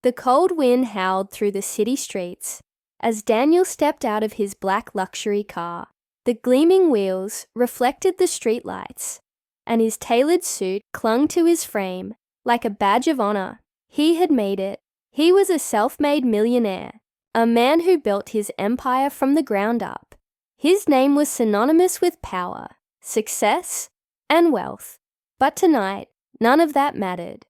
The cold wind howled through the city streets as Daniel stepped out of his black luxury car. The gleaming wheels reflected the streetlights, and his tailored suit clung to his frame like a badge of honor. He had made it. He was a self-made millionaire, a man who built his empire from the ground up. His name was synonymous with power, success, and wealth. But tonight, none of that mattered.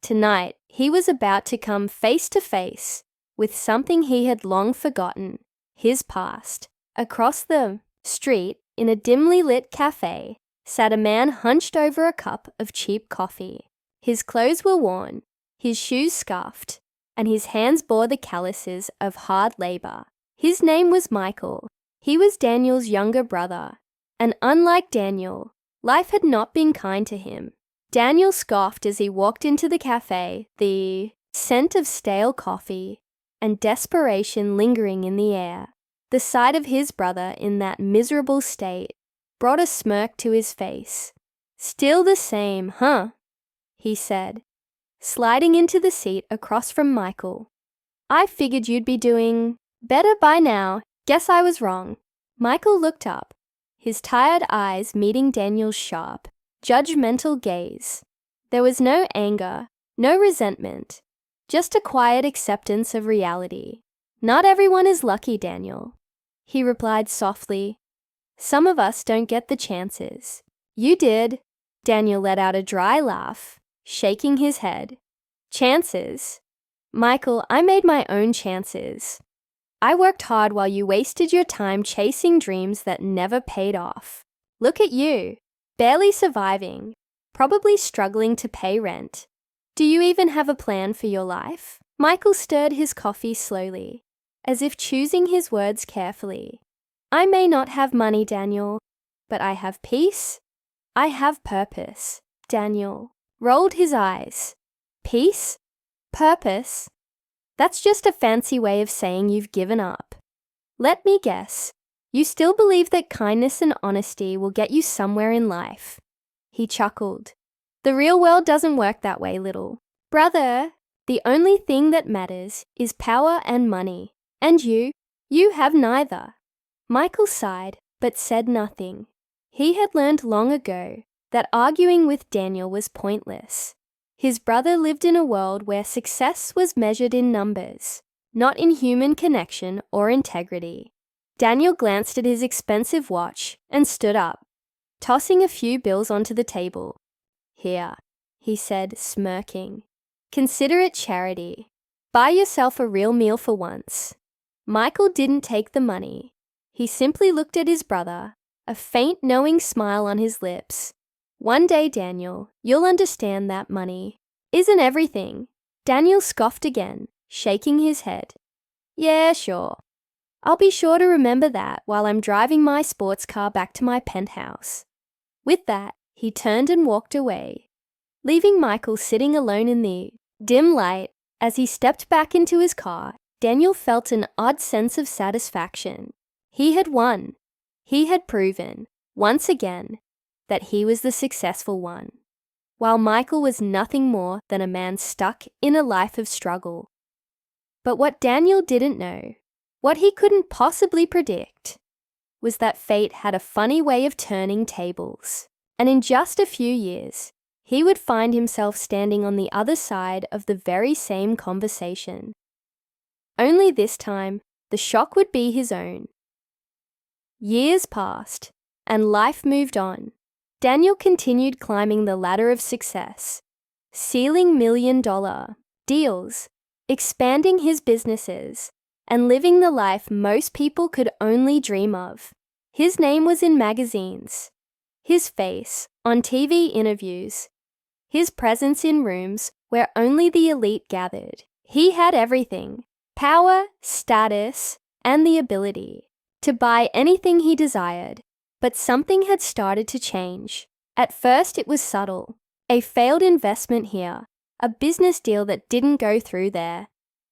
Tonight, he was about to come face to face with something he had long forgotten, his past. Across the street, in a dimly lit cafe, sat a man hunched over a cup of cheap coffee. His clothes were worn, his shoes scuffed, and his hands bore the calluses of hard labor. His name was Michael. He was Daniel's younger brother, and unlike Daniel, life had not been kind to him. Daniel scoffed as he walked into the cafe, the scent of stale coffee and desperation lingering in the air. The sight of his brother in that miserable state brought a smirk to his face. "Still the same, huh?" he said, sliding into the seat across from Michael. "I figured you'd be doing better by now. Guess I was wrong." Michael looked up, his tired eyes meeting Daniel's sharp, judgmental gaze. There was no anger, no resentment, just a quiet acceptance of reality. "Not everyone is lucky, Daniel," he replied softly. "Some of us don't get the chances." "You did." Daniel let out a dry laugh, shaking his head. "Chances? Michael, I made my own chances. I worked hard while you wasted your time chasing dreams that never paid off. Look at you, barely surviving, probably struggling to pay rent. Do you even have a plan for your life?" Michael stirred his coffee slowly, as if choosing his words carefully. "I may not have money, Daniel, but I have peace. I have purpose." Daniel rolled his eyes. "Peace? Purpose? That's just a fancy way of saying you've given up. Let me guess, you still believe that kindness and honesty will get you somewhere in life." He chuckled. "The real world doesn't work that way, little brother. The only thing that matters is power and money. And you have neither." Michael sighed, but said nothing. He had learned long ago that arguing with Daniel was pointless. His brother lived in a world where success was measured in numbers, not in human connection or integrity. Daniel glanced at his expensive watch and stood up, tossing a few bills onto the table. "Here," he said, smirking. "Consider it charity. Buy yourself a real meal for once." Michael didn't take the money. He simply looked at his brother, a faint knowing smile on his lips. "One day, Daniel, you'll understand that money isn't everything." Daniel scoffed again, shaking his head. "Yeah, sure. I'll be sure to remember that while I'm driving my sports car back to my penthouse." With that, he turned and walked away, leaving Michael sitting alone in the dim light. As he stepped back into his car, Daniel felt an odd sense of satisfaction. He had won. He had proven, once again, that he was the successful one, while Michael was nothing more than a man stuck in a life of struggle. But what Daniel didn't know, what he couldn't possibly predict, was that fate had a funny way of turning tables, and in just a few years, he would find himself standing on the other side of the very same conversation. Only this time, the shock would be his own. Years passed, and life moved on. Daniel continued climbing the ladder of success, sealing million-dollar deals, expanding his businesses, and living the life most people could only dream of. His name was in magazines, his face on TV interviews, his presence in rooms where only the elite gathered. He had everything: power, status, and the ability to buy anything he desired. But something had started to change. At first, it was subtle. A failed investment here, a business deal that didn't go through there.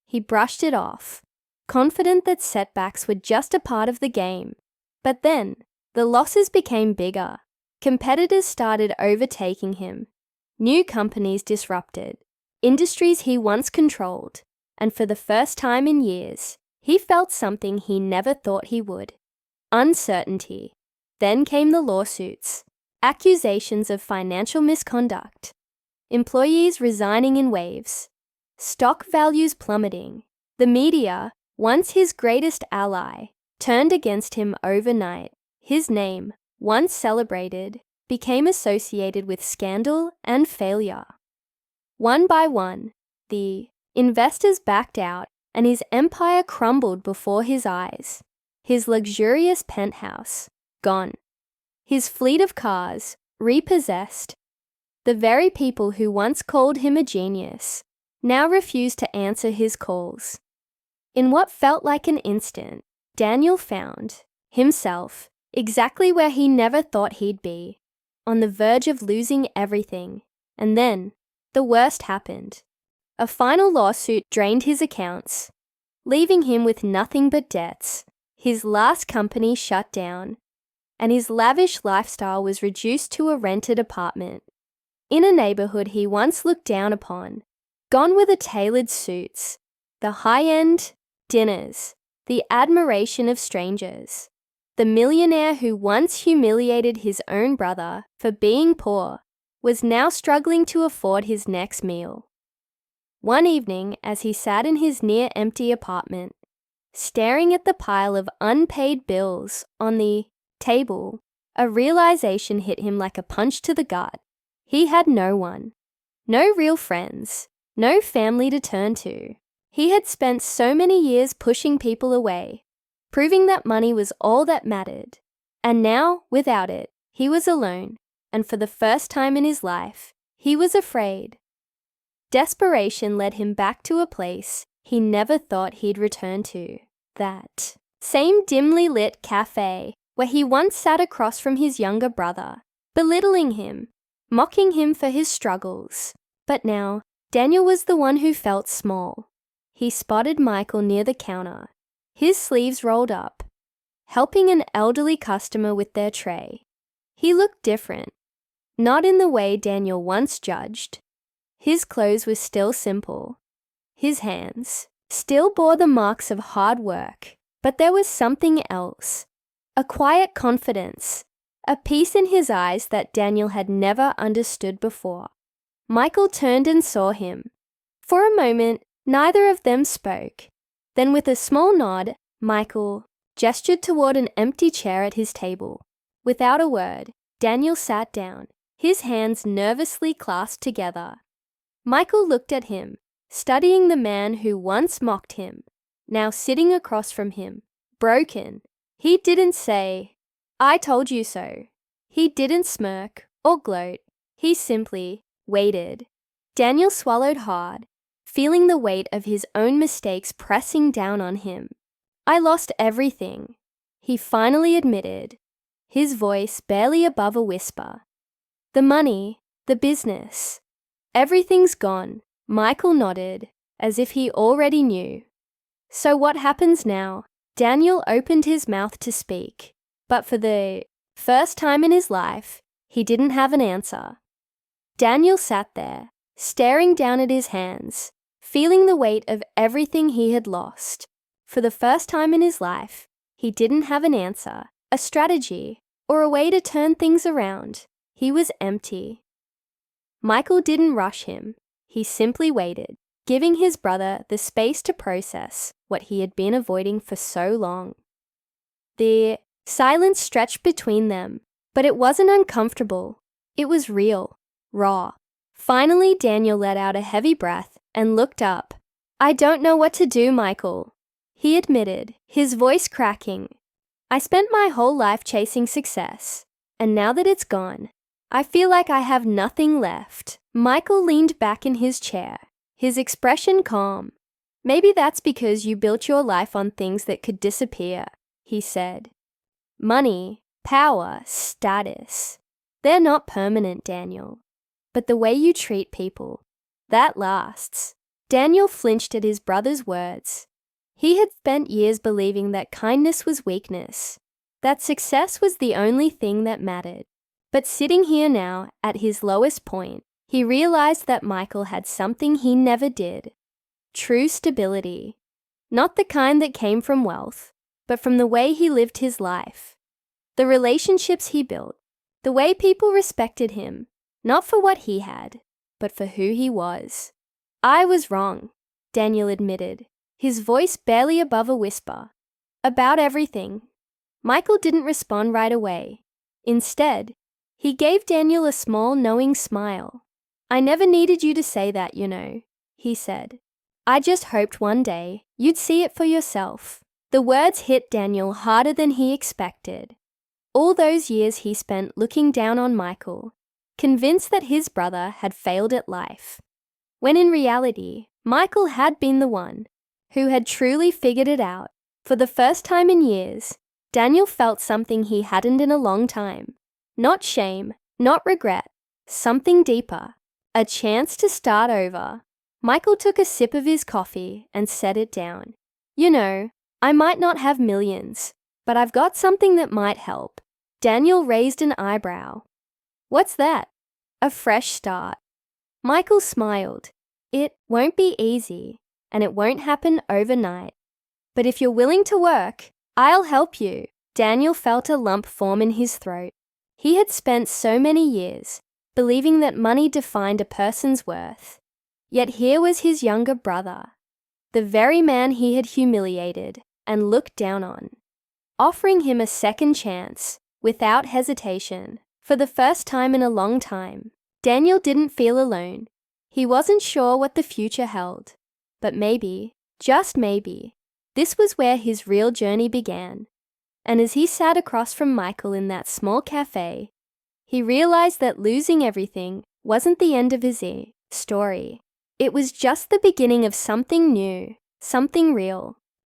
He brushed it off, confident that setbacks were just a part of the game. But then, the losses became bigger. Competitors started overtaking him. New companies disrupted. Industries he once controlled and for the first time in years, he felt something he never thought he would: uncertainty. Then came the lawsuits, accusations of financial misconduct, employees resigning in waves, stock values plummeting. The media, once his greatest ally, turned against him overnight. His name, once celebrated, became associated with scandal and failure. One by one, the investors backed out and his empire crumbled before his eyes. His luxurious penthouse, gone. His fleet of cars, repossessed. The very people who once called him a genius now refused to answer his calls. In what felt like an instant, Daniel found himself exactly where he never thought he'd be, on the verge of losing everything. And then, the worst happened. A final lawsuit drained his accounts, leaving him with nothing but debts. His last company shut down, and his lavish lifestyle was reduced to a rented apartment in a neighborhood he once looked down upon. Gone were the tailored suits, the high-end dinners, the admiration of strangers. The millionaire who once humiliated his own brother for being poor was now struggling to afford his next meal. One evening, as he sat in his near-empty apartment, staring at the pile of unpaid bills on the table, a realization hit him like a punch to the gut. He had no one, no real friends, no family to turn to. He had spent so many years pushing people away, proving that money was all that mattered. And now, without it, he was alone, and for the first time in his life, he was afraid. Desperation led him back to a place he never thought he'd return to. That same dimly lit cafe where he once sat across from his younger brother, belittling him, mocking him for his struggles. But now, Daniel was the one who felt small. He spotted Michael near the counter, his sleeves rolled up, helping an elderly customer with their tray. He looked different, not in the way Daniel once judged. His clothes were still simple. His hands still bore the marks of hard work, but there was something else, a quiet confidence, a peace in his eyes that Daniel had never understood before. Michael turned and saw him. For a moment, neither of them spoke. Then with a small nod, Michael gestured toward an empty chair at his table. Without a word, Daniel sat down, his hands nervously clasped together. Michael looked at him, studying the man who once mocked him, now sitting across from him, broken. He didn't say, "I told you so." He didn't smirk or gloat. He simply waited. Daniel swallowed hard, feeling the weight of his own mistakes pressing down on him. "I lost everything," he finally admitted, his voice barely above a whisper. "The money, the business, everything's gone." Michael nodded, as if he already knew. "So what happens now?" Daniel opened his mouth to speak, but for the first time in his life, he didn't have an answer. Daniel sat there, staring down at his hands, feeling the weight of everything he had lost. For the first time in his life, he didn't have an answer, a strategy, or a way to turn things around. He was empty. Michael didn't rush him. He simply waited, giving his brother the space to process what he had been avoiding for so long. The silence stretched between them, but it wasn't uncomfortable. It was real, raw. Finally, Daniel let out a heavy breath and looked up. "I don't know what to do, Michael," he admitted, his voice cracking. "I spent my whole life chasing success, and now that it's gone, I feel like I have nothing left." Michael leaned back in his chair, his expression calm. "Maybe that's because you built your life on things that could disappear," he said. "Money, power, status. They're not permanent, Daniel. But the way you treat people, that lasts." Daniel flinched at his brother's words. He had spent years believing that kindness was weakness, that success was the only thing that mattered. But sitting here now, at his lowest point, he realized that Michael had something he never did: true stability. Not the kind that came from wealth, but from the way he lived his life. The relationships he built, the way people respected him, not for what he had, but for who he was. I was wrong, Daniel admitted, his voice barely above a whisper. About everything. Michael didn't respond right away. Instead, he gave Daniel a small, knowing smile. I never needed you to say that, you know, he said. I just hoped one day you'd see it for yourself. The words hit Daniel harder than he expected. All those years he spent looking down on Michael, convinced that his brother had failed at life, when in reality, Michael had been the one who had truly figured it out. For the first time in years, Daniel felt something he hadn't in a long time. Not shame, not regret, something deeper. A chance to start over. Michael took a sip of his coffee and set it down. You know, I might not have millions, but I've got something that might help. Daniel raised an eyebrow. What's that? A fresh start. Michael smiled. It won't be easy, and it won't happen overnight. But if you're willing to work, I'll help you. Daniel felt a lump form in his throat. He had spent so many years believing that money defined a person's worth. Yet here was his younger brother, the very man he had humiliated and looked down on, offering him a second chance without hesitation. For the first time in a long time, Daniel didn't feel alone. He wasn't sure what the future held, but maybe, just maybe, this was where his real journey began. And as he sat across from Michael in that small cafe, he realized that losing everything wasn't the end of his story. It was just the beginning of something new, something real.